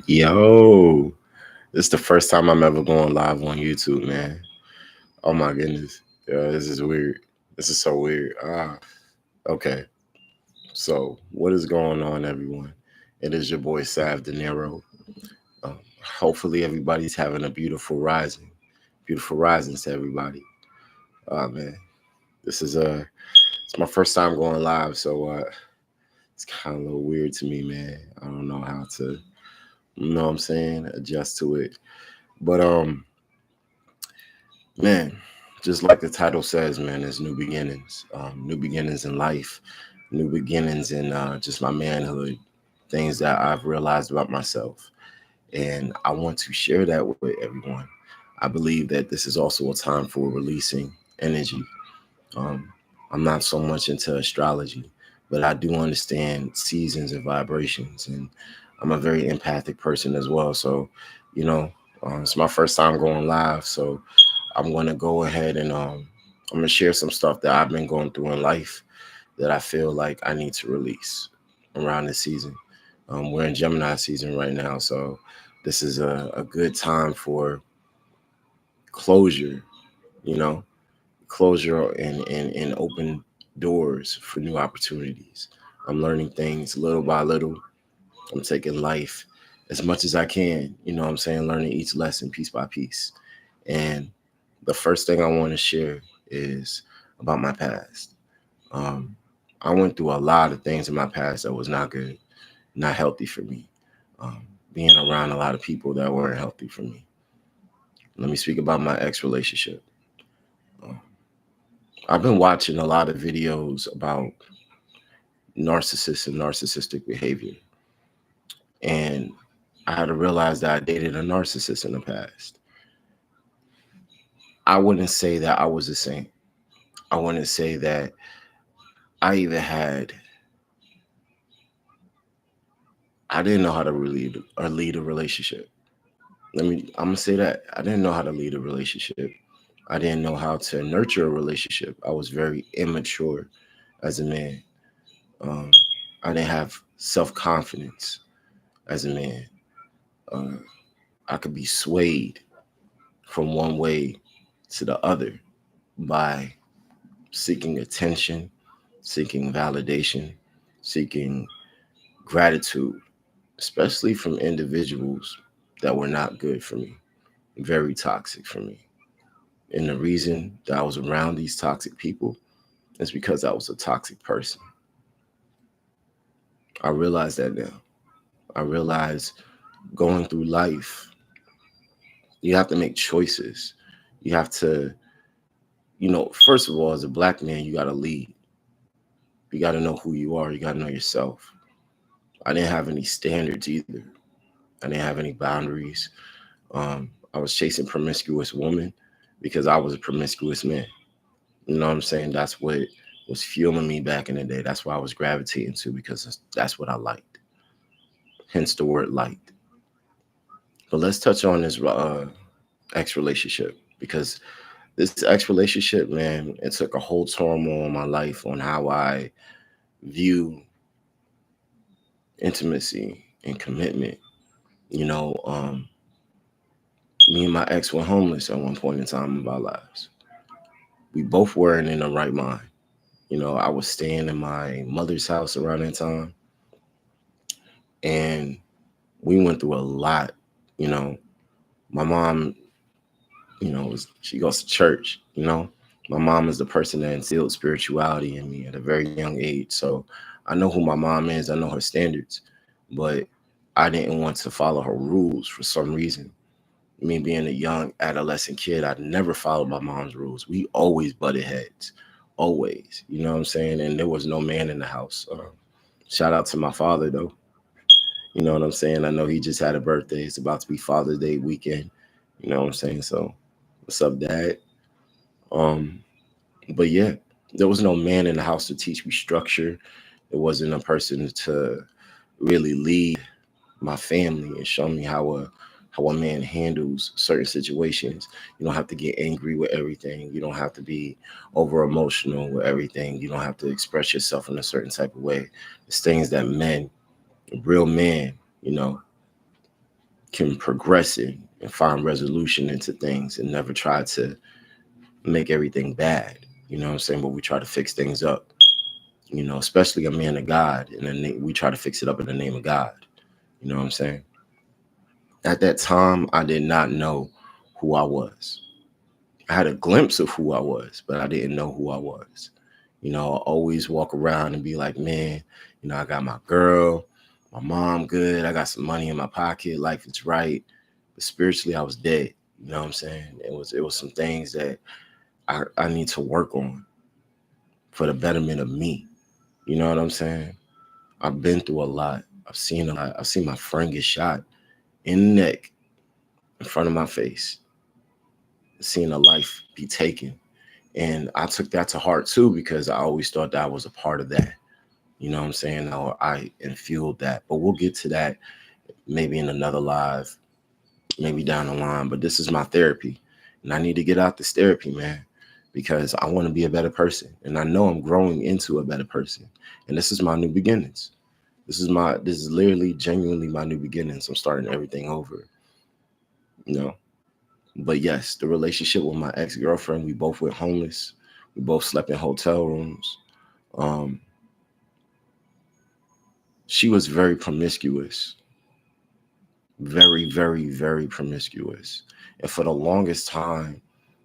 Yo, this is the first time I'm ever going live on YouTube, man. Oh my goodness. Yeah, this is weird. This is so weird. Okay. So, what is going on, everyone? It is your boy Sav De Niro. Hopefully, everybody's having a beautiful rising. Beautiful risings to everybody. Man, this is it's my first time going live, so it's kind of a little weird to me, man. I don't know how to, you know what I'm saying, adjust to it. But man, just like the title says, man, it's new beginnings. New beginnings in life, new beginnings in just my manhood, things that I've realized about myself. And I want to share that with everyone. I believe that this is also a time for releasing energy. Um, I'm not so much into astrology, but I do understand seasons and vibrations. And I'm a very empathic person as well. So, you know, it's my first time going live. So I'm going to go ahead and I'm going to share some stuff that I've been going through in life that I feel like I need to release around this season. We're in Gemini season right now. So this is a good time for closure, you know, closure and open doors for new opportunities. I'm learning things little by little. I'm taking life as much as I can, you know what I'm saying, learning each lesson piece by piece. And the first thing I want to share is about my past. Um, I went through a lot of things in my past that was not good, not healthy for me. Um, Being around a lot of people that weren't healthy for me. Let me speak about my ex relationship. Um, I've been watching a lot of videos about narcissists and narcissistic behavior. And I had to realize that I dated a narcissist in the past. I wouldn't say that I was a saint. I wouldn't say that I even had, I didn't know how to lead a relationship. I'm gonna say that I didn't know how to lead a relationship. I didn't know how to nurture a relationship. I was very immature as a man. Um, I didn't have self confidence as a man. Uh, I could be swayed from one way to the other by seeking attention, seeking validation, seeking gratitude, especially from individuals that were not good for me, very toxic for me. And the reason that I was around these toxic people is because I was a toxic person. I realize that now. I realize going through life, you have to make choices. You have to, first of all, as a black man, you got to lead. You got to know who you are. You got to know yourself. I didn't have any standards either. I didn't have any boundaries. I was chasing promiscuous women because I was a promiscuous man. You know what I'm saying? That's what was fueling me back in the day. That's why I was gravitating to because that's what I liked. Hence the word light. But let's touch on this ex relationship because this ex relationship, man, it took a whole turmoil in my life on how I view intimacy and commitment. You know, me and my ex were homeless at one point in time of our lives. We both weren't in the right mind. I was staying in my mother's house around that time, and we went through a lot. You know, my mom, she goes to church. My mom is the person that instilled spirituality in me at a very young age. So I know who my mom is. I know her standards, but I didn't want to follow her rules for some reason. Me being a young adolescent kid, I never followed my mom's rules. We always butted heads, always. You know what I'm saying? And there was no man in the house. Shout out to my father though. You know what I'm saying? I know he just had a birthday. It's about to be Father's Day weekend. You know what I'm saying? So, what's up, Dad? Um, but yeah, there was no man in the house to teach me structure. There wasn't a person to really lead my family and show me how a man handles certain situations. You don't have to get angry with everything. You don't have to be over emotional with everything. You don't have to express yourself in a certain type of way. It's things that men, real men, you know, can progress it and find resolution into things and never try to make everything bad. You know what I'm saying? But we try to fix things up, you know, especially a man of God. And then we try to fix it up in the name of God. You know what I'm saying? At that time, I did not know who I was. I had a glimpse of who I was, but I didn't know who I was. You know, I always walk around and be like, man, you know, I got my girl, my mom good, I got some money in my pocket, life is right. But spiritually, I was dead. You know what I'm saying? It was some things that I need to work on for the betterment of me. You know what I'm saying? I've been through a lot. I've seen a lot. I've seen my friend get shot in the neck in front of my face. Seen a life be taken. And I took that to heart too, because I always thought that I was a part of that. You know what I'm saying? Or I infueled that. But we'll get to that maybe in another live, maybe down the line. But this is my therapy. And I need to get out this therapy, man, because I want to be a better person. And I know I'm growing into a better person. And this is my new beginnings. This is literally genuinely my new beginnings. I'm starting everything over. You know. But yes, the relationship with my ex-girlfriend, we both went homeless. We both slept in hotel rooms. Um, she was very promiscuous, very, very, very promiscuous. And for the longest time,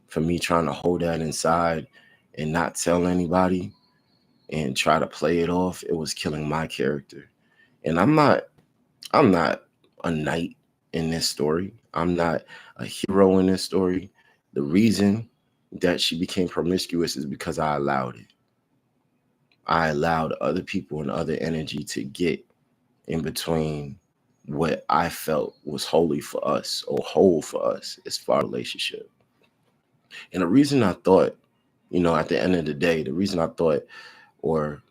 for me trying to hold that inside and not tell anybody and try to play it off, it was killing my character. And I'm not a knight in this story. I'm not a hero in this story. The reason that she became promiscuous is because I allowed it. I allowed other people and other energy to get in between what I felt was holy for us or whole for us as far as relationship. And the reason I thought, you know, at the end of the day, the reason I thought or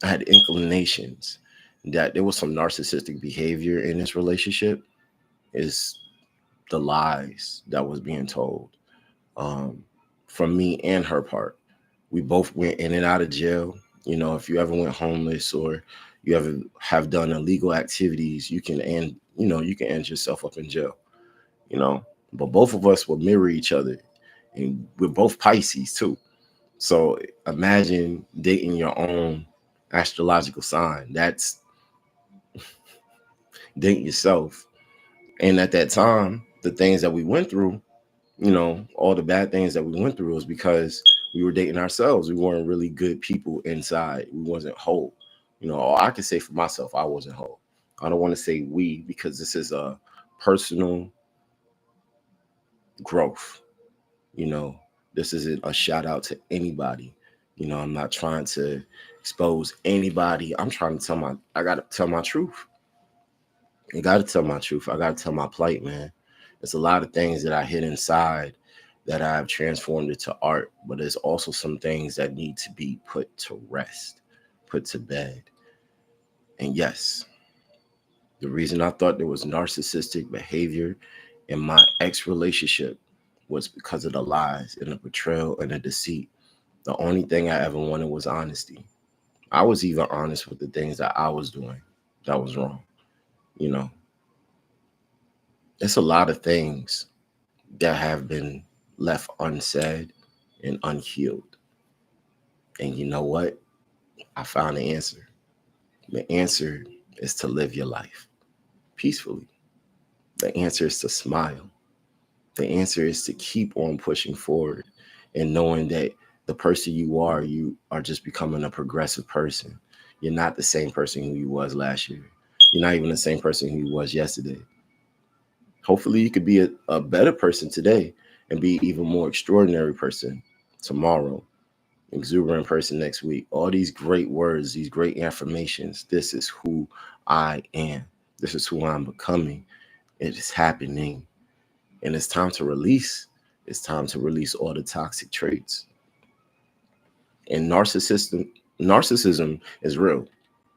I had inclinations that there was some narcissistic behavior in this relationship is the lies that was being told, um, from me and her part. We both went in and out of jail. You know, if you ever went homeless or you ever have done illegal activities, you can end, you know, you can end yourself up in jail, you know. But both of us will mirror each other. And we're both Pisces too. So imagine dating your own astrological sign. That's dating yourself. And at that time, the things that we went through, you know, all the bad things that we went through was because we were dating ourselves. We weren't really good people inside. We wasn't whole. You know, or I can say for myself, I wasn't whole. I don't want to say we because this is a personal growth. You know, this isn't a shout out to anybody. You know, I'm not trying to expose anybody. I'm trying to I got to tell my truth. I got to tell my truth. I got to tell my plight, man. There's a lot of things that I hid inside that I've transformed into art, but there's also some things that need to be put to rest, put to bed. And yes, the reason I thought there was narcissistic behavior in my ex relationship was because of the lies and the betrayal and the deceit. The only thing I ever wanted was honesty. I was even honest with the things that I was doing that was wrong. You know, it's a lot of things that have been left unsaid and unhealed. And you know what? I found the answer. The answer is to live your life peacefully. The answer is to smile. The answer is to keep on pushing forward and knowing that the person you are just becoming a progressive person. You're not the same person who you was last year. You're not even the same person who you was yesterday. Hopefully you could be a better person today and be even more extraordinary person tomorrow, exuberant person next week. All these great words, these great affirmations. This is who I am. This is who I'm becoming. It is happening. And it's time to release. It's time to release all the toxic traits. And narcissism is real.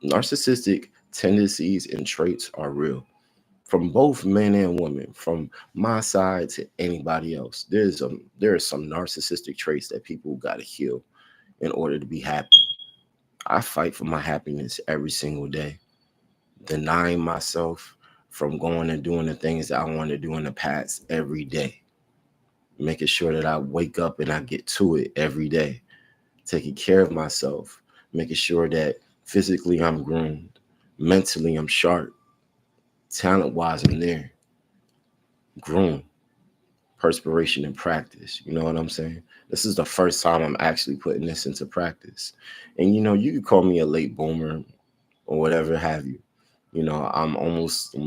Narcissistic tendencies and traits are real. From both men and women, from my side to anybody else, there are some narcissistic traits that people got to heal in order to be happy. I fight for my happiness every single day, denying myself, from going and doing the things that I want to do in the past every day, making sure that I wake up and I get to it every day, taking care of myself, making sure that physically I'm groomed, mentally I'm sharp, talent wise I'm there, groomed, perspiration and practice. You know what I'm saying? This is the first time I'm actually putting this into practice. And you could call me a late boomer or whatever have you. I'm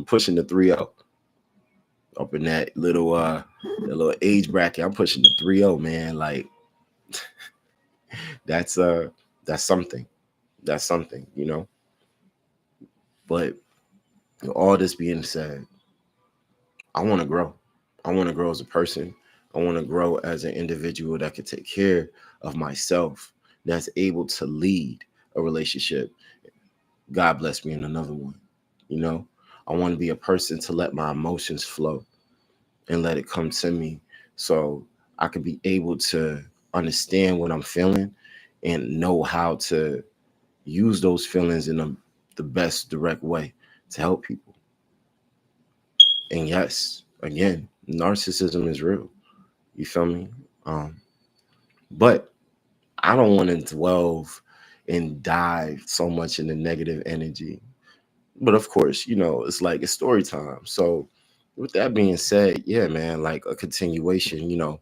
pushing the 3-0 up in that little age bracket. I'm pushing the 3-0, man. Like that's that's something. That's something. But all this being said, I want to grow. I want to grow as a person. I want to grow as an individual that can take care of myself, that's able to lead a relationship. God bless me in another one. You know, I want to be a person to let my emotions flow and let it come to me so I can be able to understand what I'm feeling and know how to use those feelings in the best direct way to help people. And yes, again, narcissism is real. You feel me? Um, but I don't want to dwell and dive so much in the negative energy. But of course, it's like it's story time. So with that being said, yeah, man, like a continuation,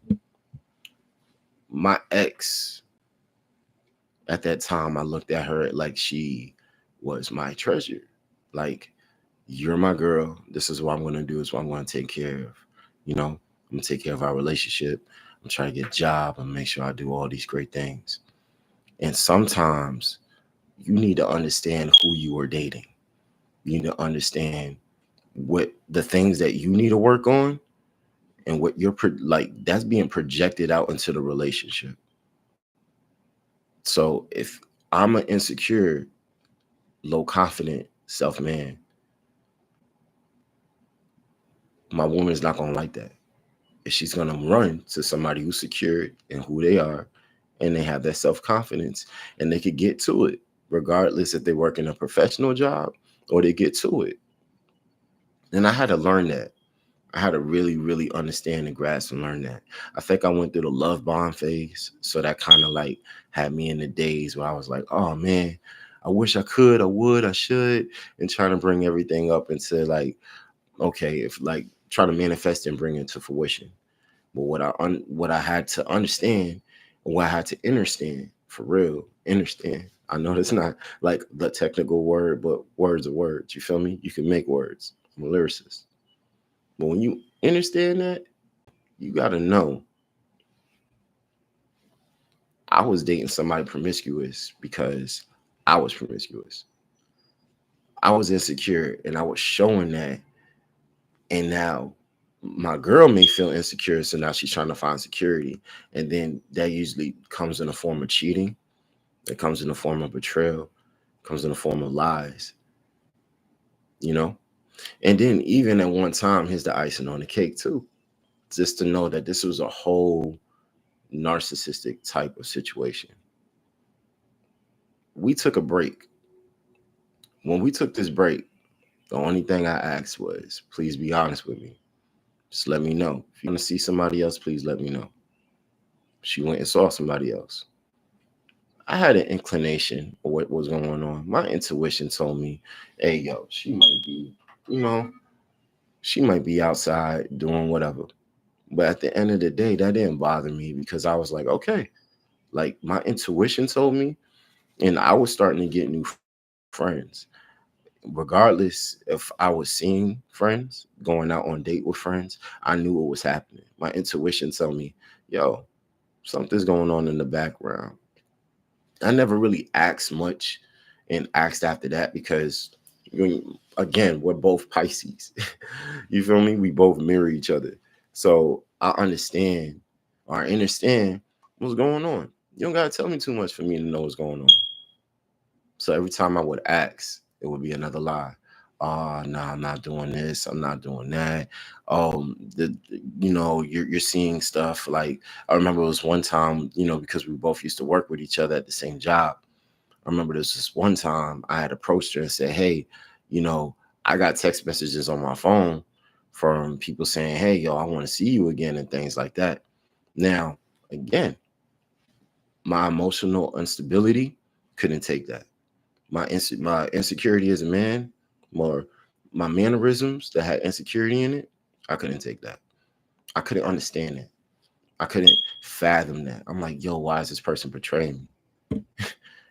my ex at that time, I looked at her like she was my treasure. Like, you're my girl. This is what I'm going to do. Is what I'm going to take care of. I'm going to take care of our relationship. I'm trying to get a job and make sure I do all these great things. And sometimes you need to understand who you are dating. You need to understand what the things that you need to work on and what you're like that's being projected out into the relationship. So if I'm an insecure, low confident self man, my woman's not gonna like that. If she's gonna run to somebody who's secure and who they are, and they have that self confidence, and they could get to it, regardless if they work in a professional job or they get to it. And I had to learn that. I had to really, really understand and grasp and learn that. I think I went through the love bomb phase. So that kind of like had me in the days where I was like, oh man, I wish I could, I would, I should, and trying to bring everything up into like, okay, if like try to manifest and bring it to fruition. But what I had to understand, what I had to understand for real, understand. I know that's not like the technical word, but words are words. You feel me? You can make words. I'm a lyricist. But when you understand that, you got to know I was dating somebody promiscuous because I was promiscuous. I was insecure and I was showing that. And now my girl may feel insecure. So now she's trying to find security. And then that usually comes in the form of cheating. It comes in the form of betrayal. It comes in the form of lies, you know? And then even at one time, here's the icing on the cake too. Just to know that this was a whole narcissistic type of situation. We took a break. When we took this break, the only thing I asked was, please be honest with me. Just let me know. If you want to see somebody else, please let me know. She went and saw somebody else. I had an inclination of what was going on. My intuition told me, hey, yo, you know, she might be outside doing whatever. But at the end of the day, that didn't bother me because I was like, okay, like my intuition told me, and I was starting to get new friends. Regardless if I was seeing friends, going out on date with friends, I knew what was happening. My intuition told me, yo, something's going on in the background. I never really asked much and asked after that because, again, we're both Pisces. You feel me? We both mirror each other. So I understand or understand what's going on. You don't got to tell me too much for me to know what's going on. So every time I would ask, it would be another lie. Oh, no, I'm not doing this. I'm not doing that. You're seeing stuff like I remember it was one time, because we both used to work with each other at the same job. I remember this one time I had approached her and said, hey, you know, I got text messages on my phone from people saying, "Hey, yo, I want to see you again," and things like that. Now, again, my emotional instability couldn't take that. My insecurity as a man, or my mannerisms that had insecurity in it, I couldn't take that. I couldn't understand it. I couldn't fathom that. I'm like, yo, why is this person betraying me?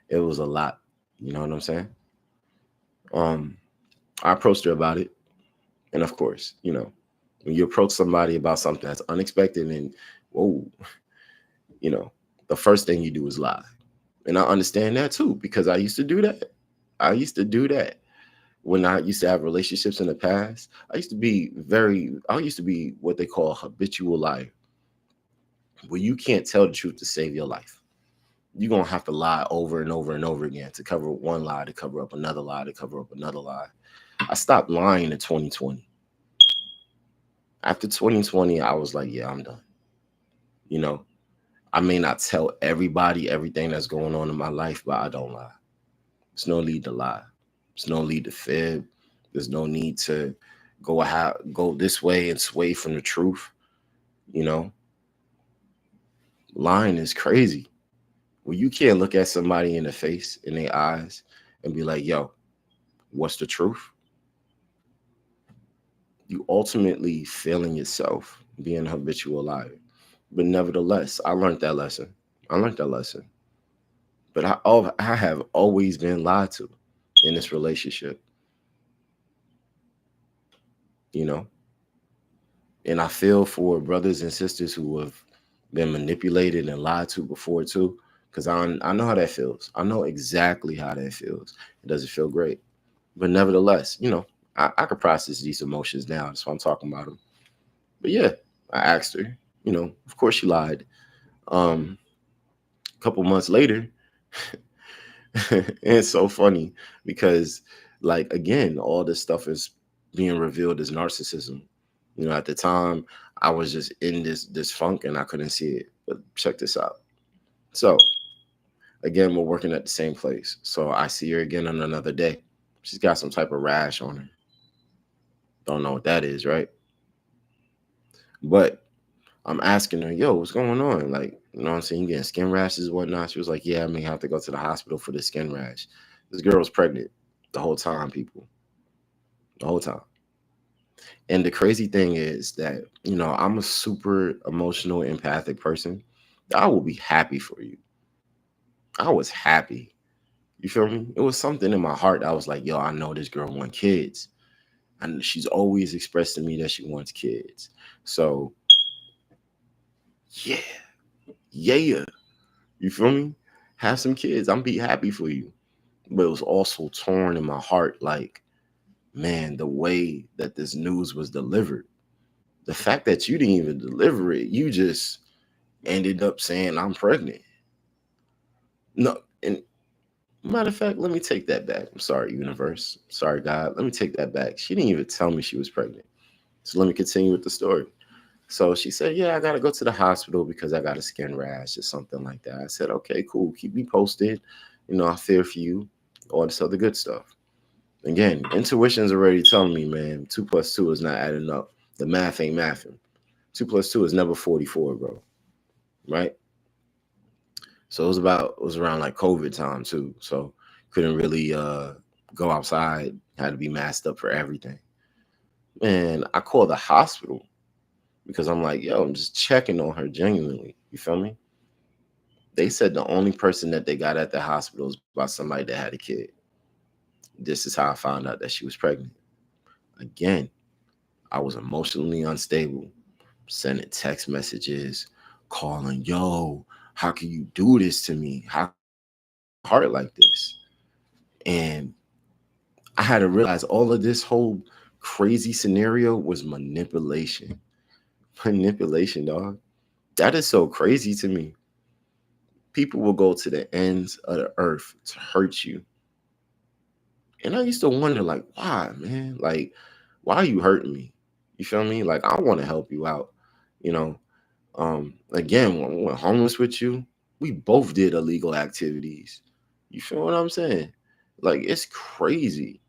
It was a lot. You know what I'm saying? Um, I approached her about it. And of course, when you approach somebody about something that's unexpected and whoa, you know, the first thing you do is lie. And I understand that too, because I used to do that. I used to do that when I used to have relationships in the past. I used to be what they call a habitual liar, where you can't tell the truth to save your life. You're going to have to lie over and over and over again to cover one lie, to cover up another lie, to cover up another lie. I stopped lying in 2020. After 2020, I was like, yeah, I'm done. You know, I may not tell everybody everything that's going on in my life, but I don't lie. There's no need to lie. There's no need to fib. There's no need to go this way and sway from the truth. You know, lying is crazy. Well, you can't look at somebody in the face, in their eyes, and be like, yo, what's the truth? You ultimately failing yourself, being a habitual liar. But nevertheless, I learned that lesson. I learned that lesson. But I have always been lied to in this relationship, you know? And I feel for brothers and sisters who have been manipulated and lied to before too, because I know how that feels. I know exactly how that feels. It doesn't feel great. But nevertheless, I could process these emotions now. That's why I'm talking about them. But yeah, I asked her, of course she lied. A couple months later, and it's so funny because, like, again, all this stuff is being revealed as narcissism. At the time, I was just in this funk and I couldn't see it. But check this out. So again, we're working at the same place. So I see her again on another day. She's got some type of rash on her. Don't know what that is, right? But I'm asking her, yo, what's going on? Like, you know what I'm saying? You getting skin rashes and whatnot? She was like, yeah, I may have to go to the hospital for the skin rash. This girl was pregnant the whole time, people. The whole time. And the crazy thing is that, I'm a super emotional, empathic person. I will be happy for you. I was happy. You feel me? It was something in my heart that I was like, yo, I know this girl wants kids. And she's always expressed to me that she wants kids. So, yeah, yeah. You feel me? Have some kids. I'm be happy for you. But it was also torn in my heart. Like, man, the way that this news was delivered, the fact that you didn't even deliver it, you just ended up saying I'm pregnant. No, and matter of fact, let me take that back. I'm sorry, universe. Sorry, God. Let me take that back. She didn't even tell me she was pregnant. So let me continue with the story. So she said, yeah, I got to go to the hospital because I got a skin rash or something like that. I said, okay, cool. Keep me posted. I fear for you, all this other good stuff. Again, intuition's already telling me, man, 2 plus 2 is not adding up. The math ain't mathing. 2 plus 2 is never 44, bro. Right? So it was around like COVID time too. So couldn't really go outside. Had to be masked up for everything. Man, I called the hospital because I'm like, yo, I'm just checking on her genuinely. You feel me? They said the only person that they got at the hospital is about somebody that had a kid. This is how I found out that she was pregnant. Again, I was emotionally unstable, sending text messages, calling, yo, how can you do this to me? How heart like this? And I had to realize all of this whole crazy scenario was manipulation. Manipulation, dog. That is so crazy to me. People will go to the ends of the earth to hurt you. And I used to wonder, like, why, man? Like, why are you hurting me? You feel me? Like, I want to help you out. You know, again, when we went homeless with you, we both did illegal activities. You feel what I'm saying? Like, it's crazy.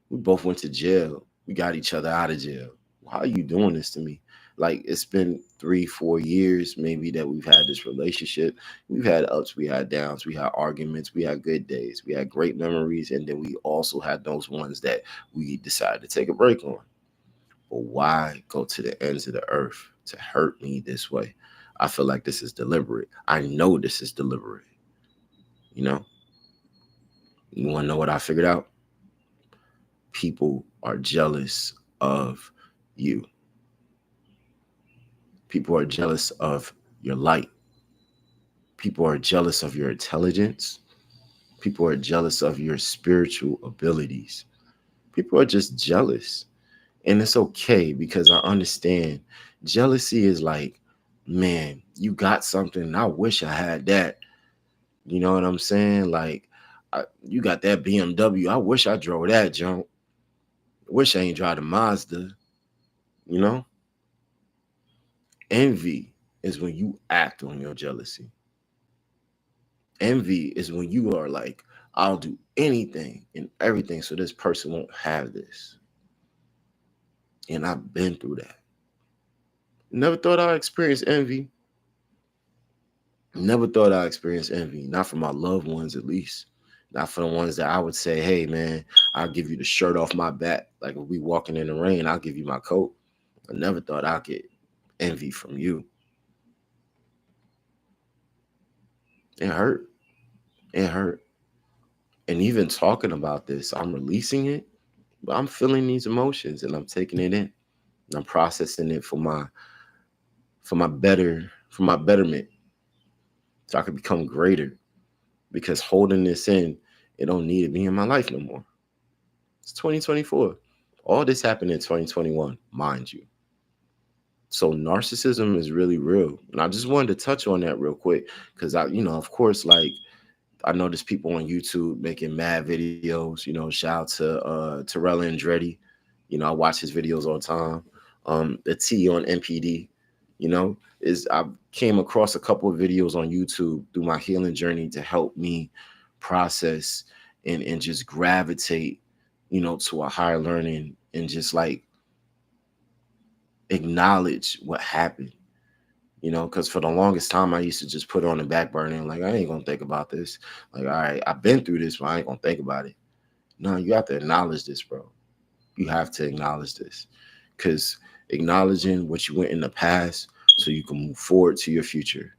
We both went to jail. We got each other out of jail. How are you doing this to me? Like, it's been 3, 4 years maybe that we've had this relationship. We've had ups, we had downs, we had arguments, we had good days, we had great memories, and then we also had those ones that we decided to take a break on. But why go to the ends of the earth to hurt me this way? I feel like this is deliberate. I know this is deliberate. You know, you want to know what I figured out? People are jealous of you. People are jealous of your light. People are jealous of your intelligence. People are jealous of your spiritual abilities. People are just jealous. And it's okay because I understand jealousy is like, man, you got something. And I wish I had that. You know what I'm saying? Like, you got that BMW. I wish I drove that junk. I wish I ain't drive a Mazda. You know? Envy is when you act on your jealousy. Envy is when you are like, I'll do anything and everything so this person won't have this. And I've been through that. Never thought I'd experience envy. Never thought I'd experience envy. Not for my loved ones, at least. Not for the ones that I would say, hey, man, I'll give you the shirt off my back. Like, if we walking in the rain, I'll give you my coat. I never thought I'd get envy from you. It hurt. It hurt. And even talking about this, I'm releasing it, but I'm feeling these emotions and I'm taking it in. And I'm processing it for my betterment, so I could become greater. Because holding this in, it don't need to be in my life no more. It's 2024. All this happened in 2021, mind you. So narcissism is really real. And I just wanted to touch on that real quick. Because of course, like, I know there's people on YouTube making mad videos. Shout out to Terrell Andretti. I watch his videos all the time. The T on MPD, I came across a couple of videos on YouTube through my healing journey to help me process and just gravitate, to a higher learning and just like acknowledge what happened. Because for the longest time, I used to just put it on the back burner and like, I ain't gonna think about this. Like, all right, I've been through this, but I ain't gonna think about it. No, you have to acknowledge this, bro. You have to acknowledge this. Because acknowledging what you went in the past so you can move forward to your future.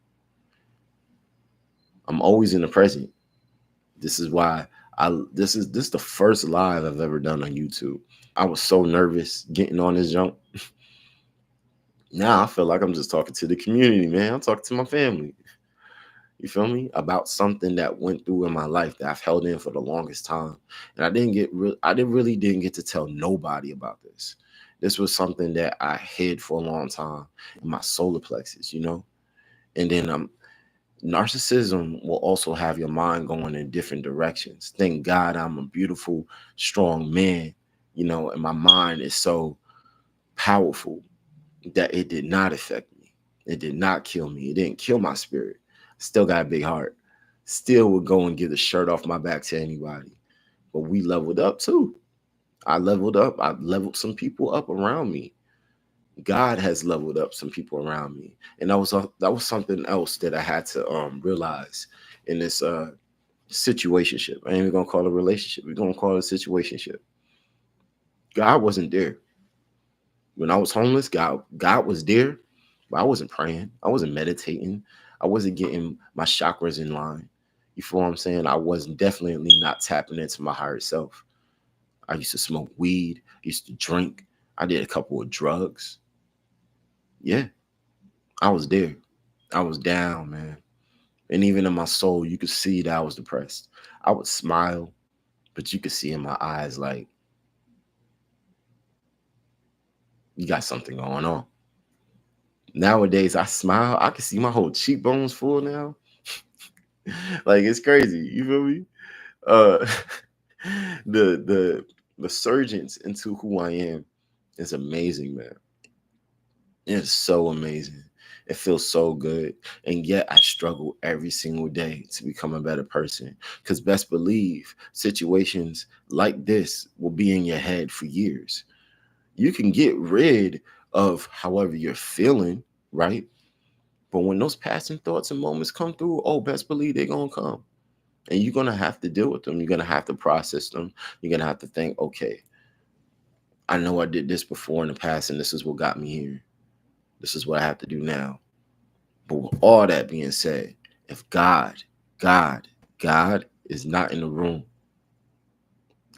I'm always in the present. This is why this is the first live I've ever done on YouTube. I was so nervous getting on this jump. Now I feel like I'm just talking to the community, man. I'm talking to my family. You feel me? About something that went through in my life that I've held in for the longest time. And I didn't get to tell nobody about this. This was something that I hid for a long time in my solar plexus, And then narcissism will also have your mind going in different directions. Thank God I'm a beautiful, strong man, and my mind is so powerful that it did not affect me. It did not kill me. It didn't kill my spirit. Still got a big heart. Still would go and give the shirt off my back to anybody. But we leveled up too. I leveled up. I leveled some people up around me. God has leveled up some people around me, and that was something else that I had to realize in this situationship. I ain't even gonna call it a relationship. We're gonna call it a situationship. God wasn't there when I was homeless. God was there, but I wasn't praying. I wasn't meditating. I wasn't getting my chakras in line. You feel what I'm saying? I was definitely not tapping into my higher self. I used to smoke weed. I used to drink. I did a couple of drugs. Yeah, I was there. I was down, man. And even in my soul, you could see that I was depressed. I would smile, but you could see in my eyes, like, you got something going on. Nowadays, I smile. I can see my whole cheekbones full now. Like, it's crazy. You feel me? Uh, the surgence into who I am is amazing, man. It's so amazing. It feels so good. And yet I struggle every single day to become a better person. Because best believe situations like this will be in your head for years. You can get rid of however you're feeling, right? But when those passing thoughts and moments come through, oh, best believe they're going to come. And you're going to have to deal with them. You're going to have to process them. You're going to have to think, okay, I know I did this before in the past, and this is what got me here. This is what I have to do now. But with all that being said, if God, God is not in the room,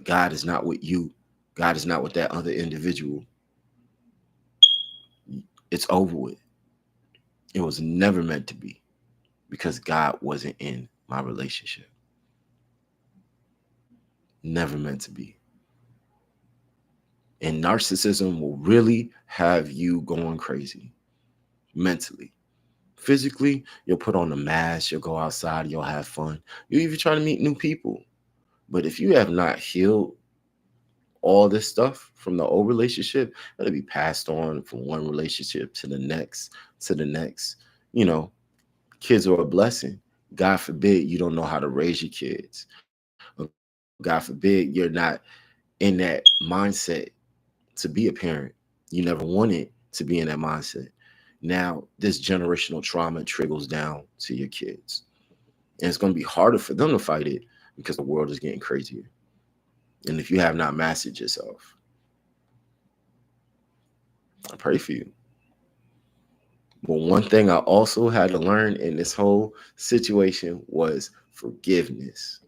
God is not with you, God is not with that other individual, it's over with. It was never meant to be because God wasn't in my relationship. Never meant to be. And narcissism will really have you going crazy mentally. Physically, you'll put on a mask, you'll go outside, you'll have fun. You even try to meet new people. But if you have not healed all this stuff from the old relationship, it'll be passed on from one relationship to the next, to the next. You know, kids are a blessing. God forbid you don't know how to raise your kids. Or God forbid you're not in that mindset to be a parent. You never wanted to be in that mindset. Now, this generational trauma trickles down to your kids. And it's going to be harder for them to fight it because the world is getting crazier. And if you have not mastered yourself, I pray for you. But one thing I also had to learn in this whole situation was forgiveness.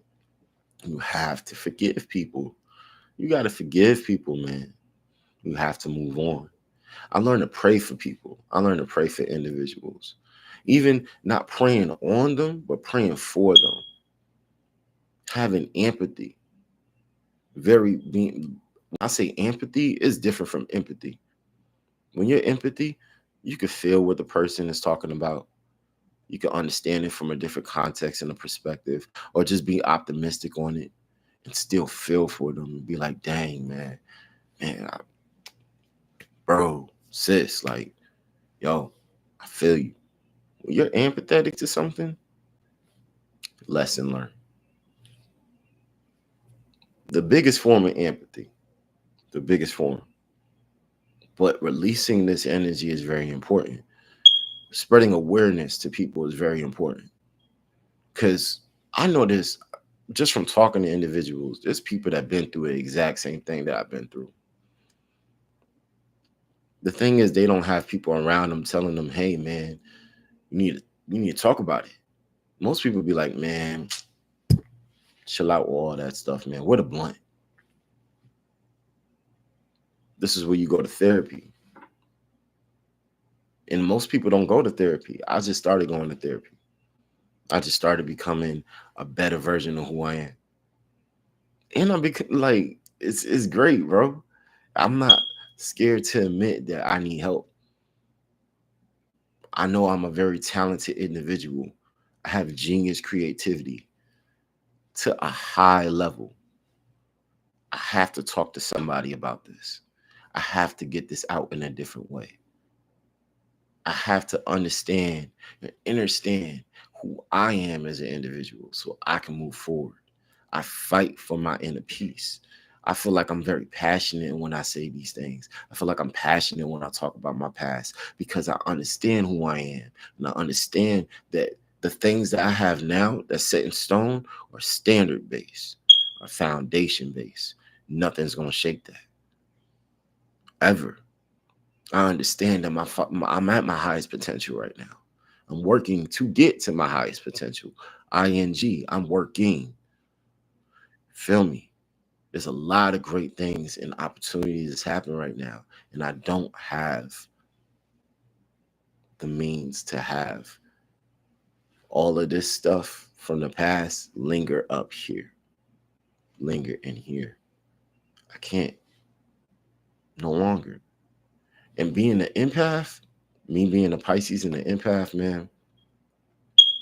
You have to forgive people. You got to forgive people, man. You have to move on. I learned to pray for people. I learned to pray for individuals. Even not praying on them, but praying for them. Having empathy. When I say empathy, is different from empathy. When you're empathy, you can feel what the person is talking about. You can understand it from a different context and a perspective, or just be optimistic on it and still feel for them and be like, dang, man, bro, sis, like, yo, I feel you. When you're empathetic to something, lesson learned. The biggest form of empathy, the biggest form. But releasing this energy is very important. Spreading awareness to people is very important. Because I know this just from talking to individuals. There's people that have been through the exact same thing that I've been through. The thing is, they don't have people around them telling them, hey, man, you need to talk about it. Most people be like, man, chill out with all that stuff, man. What a blunt. This is where you go to therapy. And most people don't go to therapy. I just started going to therapy. I just started becoming a better version of who I am. And like, it's great, bro. I'm not scared to admit that I need help. I know I'm a very talented individual. I have genius creativity to a high level. I have to talk to somebody about this. I have to get this out in a different way. I have to understand and understand who I am as an individual so I can move forward. I fight for my inner peace. I feel like I'm very passionate when I say these things. I feel like I'm passionate when I talk about my past because I understand who I am. And I understand that the things that I have now that's set in stone are standard based, are foundation based. Nothing's going to shake that ever. I understand that I'm at my highest potential right now. I'm working to get to my highest potential. I'm working. Feel me? There's a lot of great things and opportunities that's happening right now. And I don't have the means to have all of this stuff from the past linger up here, linger in here. I can't no longer. And being an empath, me being a Pisces and an empath, man,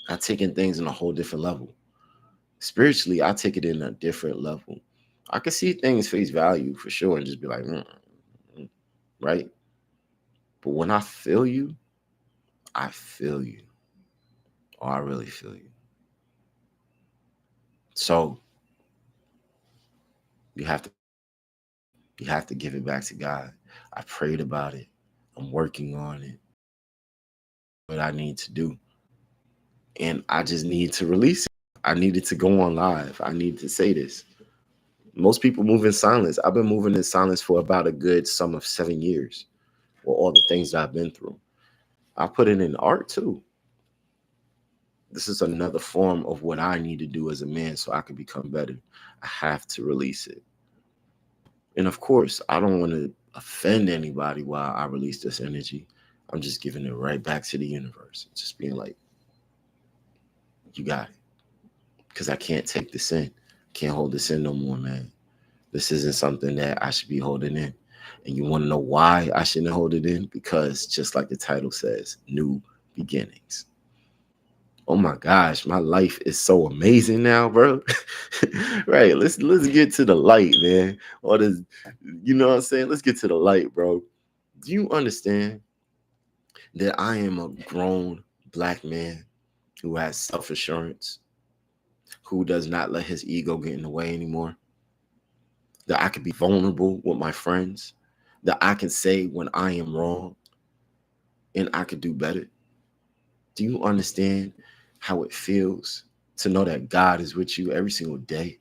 I take in things in a whole different level. Spiritually, I take it in a different level. I can see things face value for sure and just be like, right? But when I feel you, I feel you. Oh, I really feel you. So you have to give it back to God. I prayed about it. I'm working on it. What I need to do. And I just need to release it. I needed to go on live. I need to say this. Most people move in silence. I've been moving in silence for about a good sum of 7 years for all the things that I've been through. I put it in art too. This is another form of what I need to do as a man so I can become better. I have to release it. And of course, I don't want to offend anybody while I release this energy. I'm just giving it right back to the universe. Just being like, you got it. Because I can't take this in. Can't hold this in no more, man. This isn't something that I should be holding in. And you want to know why I shouldn't hold it in? Because just like the title says, new beginnings. Oh my gosh, my life is so amazing now, bro. Right. Let's get to the light, man. All this, you know what I'm saying? Let's get to the light, bro. Do you understand that I am a grown black man who has self-assurance, who does not let his ego get in the way anymore? That I can be vulnerable with my friends, that I can say when I am wrong and I could do better. Do you understand how it feels to know that God is with you every single day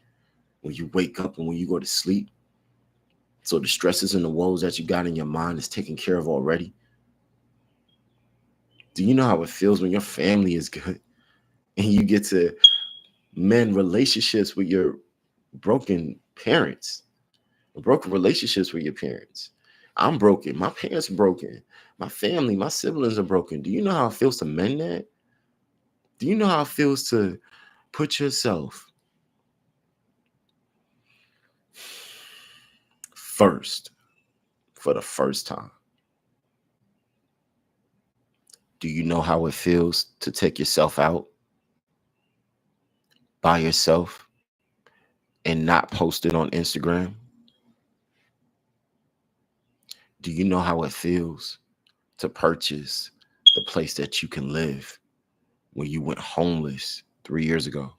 when you wake up and when you go to sleep? So the stresses and the woes that you got in your mind is taken care of already. Do you know how it feels when your family is good and you get to mend relationships with your broken parents, broken relationships with your parents? I'm broken. My parents are broken. My family, my siblings are broken. Do you know how it feels to mend that? Do you know how it feels to put yourself first for the first time? Do you know how it feels to take yourself out by yourself and not post it on Instagram? Do you know how it feels to purchase the place that you can live when you went homeless 3 years ago?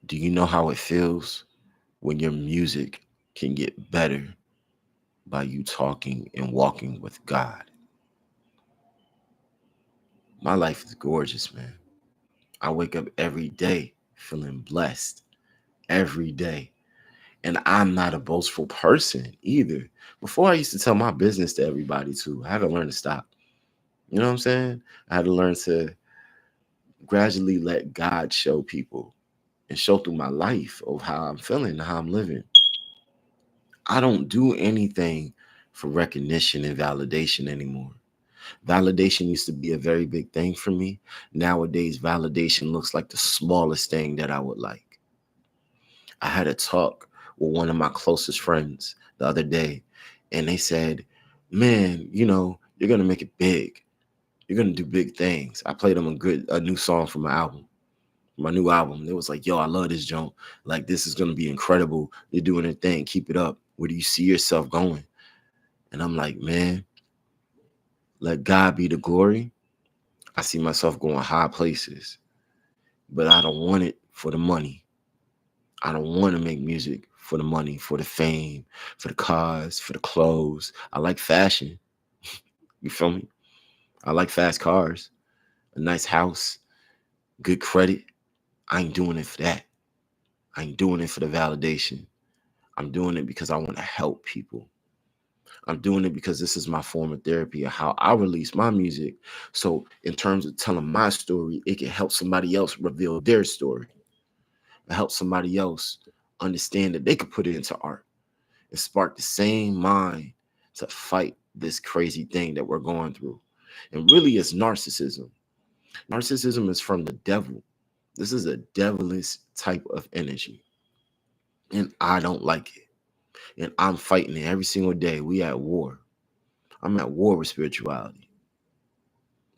Do you know how it feels when your music can get better by you talking and walking with God? My life is gorgeous, man. I wake up every day feeling blessed every day. And I'm not a boastful person either. Before I used to tell my business to everybody too. I had to learn to stop. You know what I'm saying? I had to learn to gradually let God show people and show through my life of how I'm feeling, how I'm living. I don't do anything for recognition and validation anymore. Validation used to be a very big thing for me. Nowadays, validation looks like the smallest thing that I would like. I had a talk with one of my closest friends the other day, and they said, man, you're going to make it big. You're going to do big things. I played them a new song from my new album. It was like, yo, I love this joint. Like, this is going to be incredible. You're doing a thing. Keep it up. Where do you see yourself going? And I'm like, man, let God be the glory. I see myself going high places, but I don't want it for the money. I don't want to make music for the money, for the fame, for the cars, for the clothes. I like fashion. You feel me? I like fast cars, a nice house, good credit. I ain't doing it for that. I ain't doing it for the validation. I'm doing it because I want to help people. I'm doing it because this is my form of therapy of how I release my music. So in terms of telling my story, it can help somebody else reveal their story. It helps somebody else understand that they could put it into art and spark the same mind to fight this crazy thing that we're going through. And really, it's narcissism. Narcissism is from the devil. This is a devilish type of energy. And I don't like it. And I'm fighting it every single day. We at war. I'm at war with spirituality.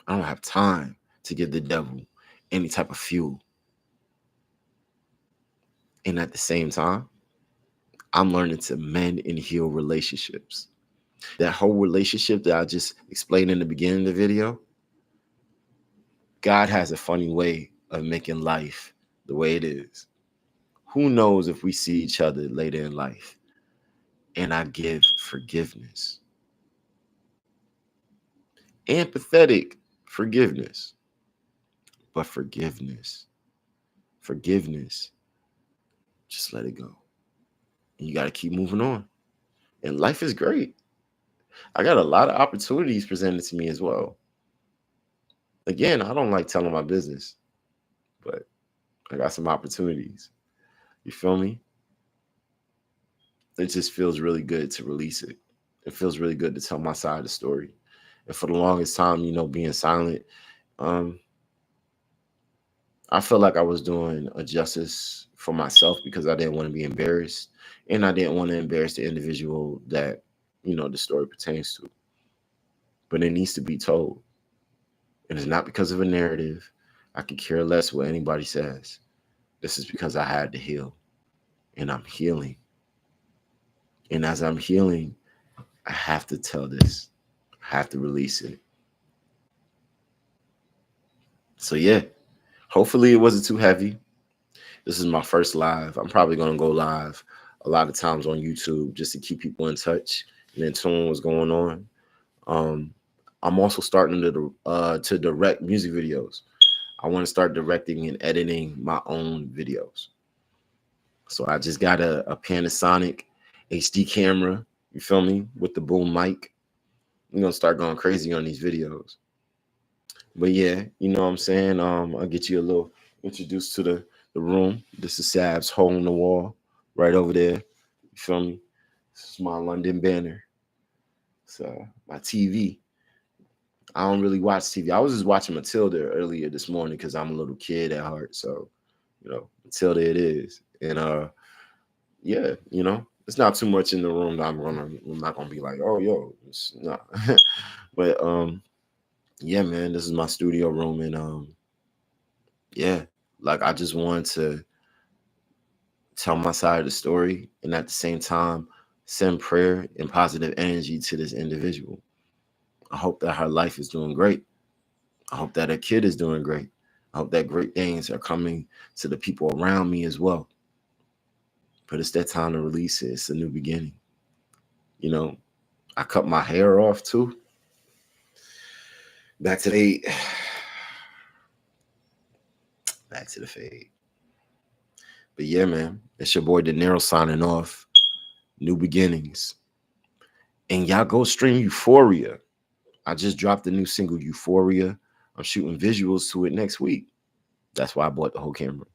I don't have time to give the devil any type of fuel. And at the same time, I'm learning to mend and heal relationships. That whole relationship that I just explained in the beginning of the video, God has a funny way of making life the way it is. Who knows if we see each other later in life and I give forgiveness, empathetic forgiveness, but forgiveness, just let it go. And you got to keep moving on. And life is great. I got a lot of opportunities presented to me as well. Again, I don't like telling my business, but I got some opportunities. You feel me? It just feels really good to release it. It feels really good to tell my side of the story. And for the longest time, being silent, um, I felt like I was doing a justice for myself because I didn't want to be embarrassed. And I didn't want to embarrass the individual that, the story pertains to. But it needs to be told. And it's not because of a narrative. I could care less what anybody says. This is because I had to heal. And I'm healing. And as I'm healing, I have to tell this. I have to release it. So yeah, hopefully it wasn't too heavy. This is my first live. I'm probably going to go live a lot of times on YouTube just to keep people in touch and in tune what's going on. I'm also starting to direct music videos. I want to start directing and editing my own videos. So I just got a Panasonic HD camera, you feel me, with the boom mic. I'm going to start going crazy on these videos. But yeah, you know what I'm saying? I'll get you a little introduced to the room. This is Sab's hole in the wall right over there. You feel me? This is my London banner. So my TV. I don't really watch TV. I was just watching Matilda earlier this morning because I'm a little kid at heart. So, Matilda it is. And yeah, it's not too much in the room that I'm not gonna be like, oh yo, it's not. But yeah, man, this is my studio room, and yeah, like I just wanted to tell my side of the story and at the same time send prayer and positive energy to this individual. I hope that her life is doing great. I hope that her kid is doing great. I hope that great things are coming to the people around me as well. But it's that time to release it. It's a new beginning. I cut my hair off too. Back to the back to the fade. But yeah, man, it's your boy De Niro signing off. New beginnings. And y'all go stream Euphoria. I just dropped the new single Euphoria. I'm shooting visuals to it next week. That's why I bought the whole camera.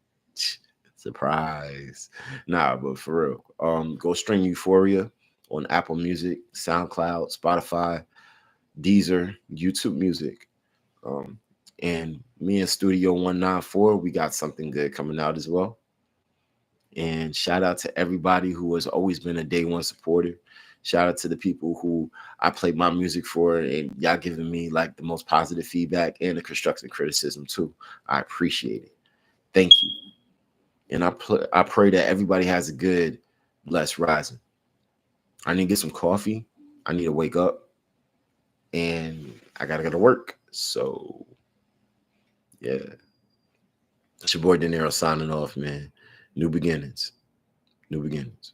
Surprise. Nah, but for real. Go stream Euphoria on Apple Music, SoundCloud, Spotify, Deezer, YouTube Music. And me and Studio 194, we got something good coming out as well. And shout out to everybody who has always been a day one supporter. Shout out to the people who I played my music for, and y'all giving me like the most positive feedback and the constructive criticism too. I appreciate it. Thank you. And I pray that everybody has a good, blessed rising. I need to get some coffee. I need to wake up, and I gotta go to work. So yeah, it's your boy De Niro signing off, man. New beginnings. New beginnings.